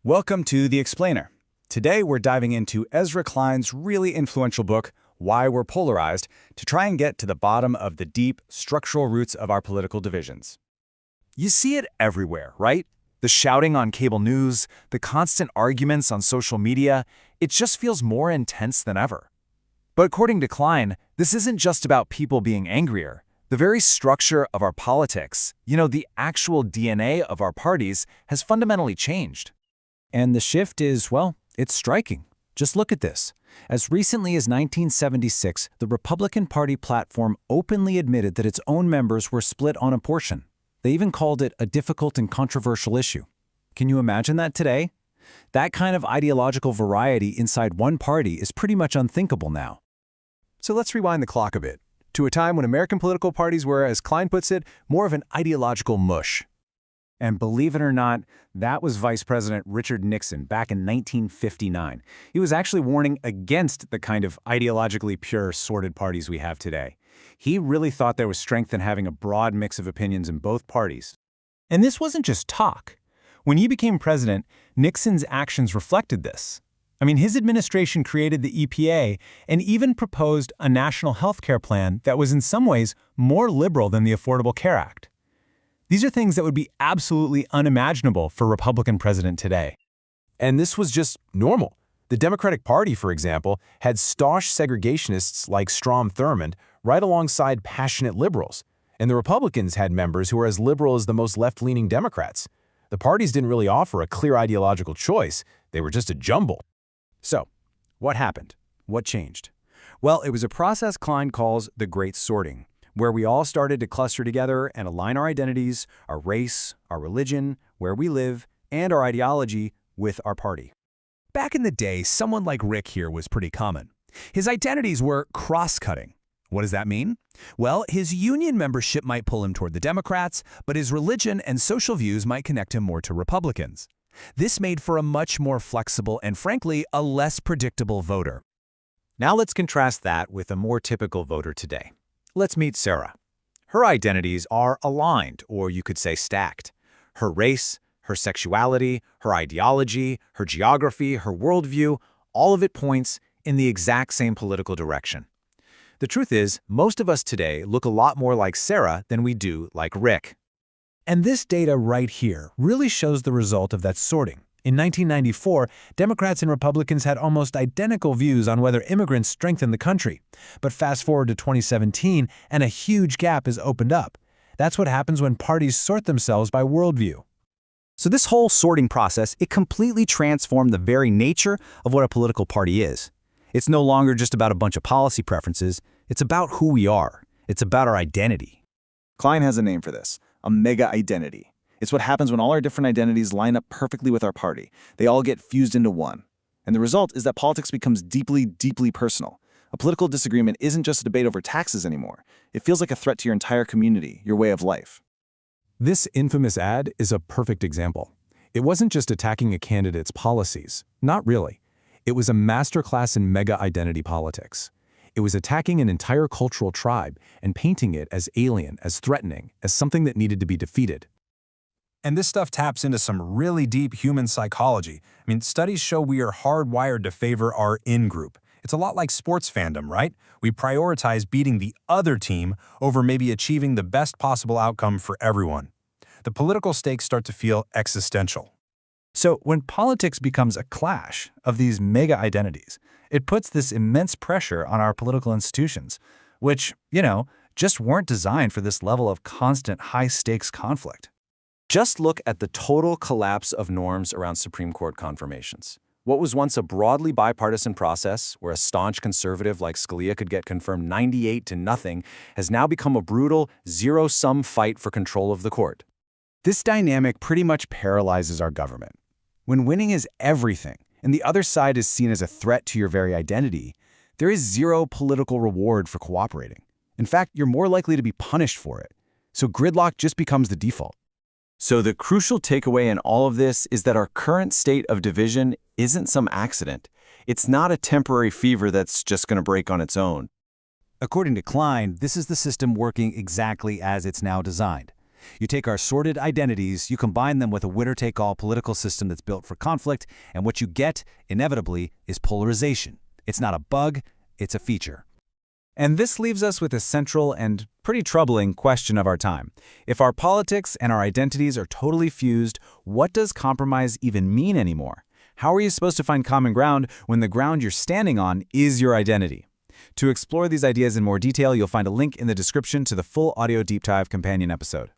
Welcome to The Explainer. Today we're diving into Ezra Klein's really influential book, Why We're Polarized, to try and get to the bottom of the deep, structural roots of our political divisions. You see it everywhere, right? The shouting on cable news, the constant arguments on social media, it just feels more intense than ever. But according to Klein, this isn't just about people being angrier. The very structure of our politics, the actual DNA of our parties, has fundamentally changed. And the shift is, well, it's striking. Just look at this. As recently as 1976, the Republican Party platform openly admitted that its own members were split on abortion. They even called it a difficult and controversial issue. Can you imagine that today? That kind of ideological variety inside one party is pretty much unthinkable now. So let's rewind the clock a bit, to a time when American political parties were, as Klein puts it, more of an ideological mush. And believe it or not, that was Vice President Richard Nixon back in 1959. He was actually warning against the kind of ideologically pure, sorted parties we have today. He really thought there was strength in having a broad mix of opinions in both parties. And this wasn't just talk. When he became president, Nixon's actions reflected this. His administration created the EPA and even proposed a national health care plan that was in some ways more liberal than the Affordable Care Act. These are things that would be absolutely unimaginable for a Republican president today. And this was just normal. The Democratic Party, for example, had staunch segregationists like Strom Thurmond right alongside passionate liberals. And the Republicans had members who were as liberal as the most left-leaning Democrats. The parties didn't really offer a clear ideological choice. They were just a jumble. So, what happened? What changed? Well, it was a process Klein calls the Great Sorting, where we all started to cluster together and align our identities, our race, our religion, where we live, and our ideology with our party. Back in the day, someone like Rick here was pretty common. His identities were cross-cutting. What does that mean? Well, his union membership might pull him toward the Democrats, but his religion and social views might connect him more to Republicans. This made for a much more flexible and, frankly, a less predictable voter. Now let's contrast that with a more typical voter today. Let's meet Sarah. Her identities are aligned, or you could say stacked. Her race, her sexuality, her ideology, her geography, her worldview, all of it points in the exact same political direction. The truth is, most of us today look a lot more like Sarah than we do like Rick. And this data right here really shows the result of that sorting. In 1994, Democrats and Republicans had almost identical views on whether immigrants strengthen the country. But fast forward to 2017, and a huge gap is opened up. That's what happens when parties sort themselves by worldview. So this whole sorting process, it completely transformed the very nature of what a political party is. It's no longer just about a bunch of policy preferences. It's about who we are. It's about our identity. Klein has a name for this, a mega identity. It's what happens when all our different identities line up perfectly with our party. They all get fused into one. And the result is that politics becomes deeply, deeply personal. A political disagreement isn't just a debate over taxes anymore. It feels like a threat to your entire community, your way of life. This infamous ad is a perfect example. It wasn't just attacking a candidate's policies. Not really. It was a masterclass in mega identity politics. It was attacking an entire cultural tribe and painting it as alien, as threatening, as something that needed to be defeated. And this stuff taps into some really deep human psychology. Studies show we are hardwired to favor our in-group. It's a lot like sports fandom, right? We prioritize beating the other team over maybe achieving the best possible outcome for everyone. The political stakes start to feel existential. So when politics becomes a clash of these mega identities, it puts this immense pressure on our political institutions, which, just weren't designed for this level of constant high-stakes conflict. Just look at the total collapse of norms around Supreme Court confirmations. What was once a broadly bipartisan process, where a staunch conservative like Scalia could get confirmed 98-0, has now become a brutal, zero-sum fight for control of the court. This dynamic pretty much paralyzes our government. When winning is everything, and the other side is seen as a threat to your very identity, there is zero political reward for cooperating. In fact, you're more likely to be punished for it. So gridlock just becomes the default. So the crucial takeaway in all of this is that our current state of division isn't some accident. It's not a temporary fever that's just going to break on its own. According to Klein, this is the system working exactly as it's now designed. You take our sorted identities, you combine them with a winner-take-all political system that's built for conflict, and what you get, inevitably, is polarization. It's not a bug, it's a feature. And this leaves us with a central and pretty troubling question of our time. If our politics and our identities are totally fused, what does compromise even mean anymore? How are you supposed to find common ground when the ground you're standing on is your identity? To explore these ideas in more detail, you'll find a link in the description to the full audio deep dive companion episode.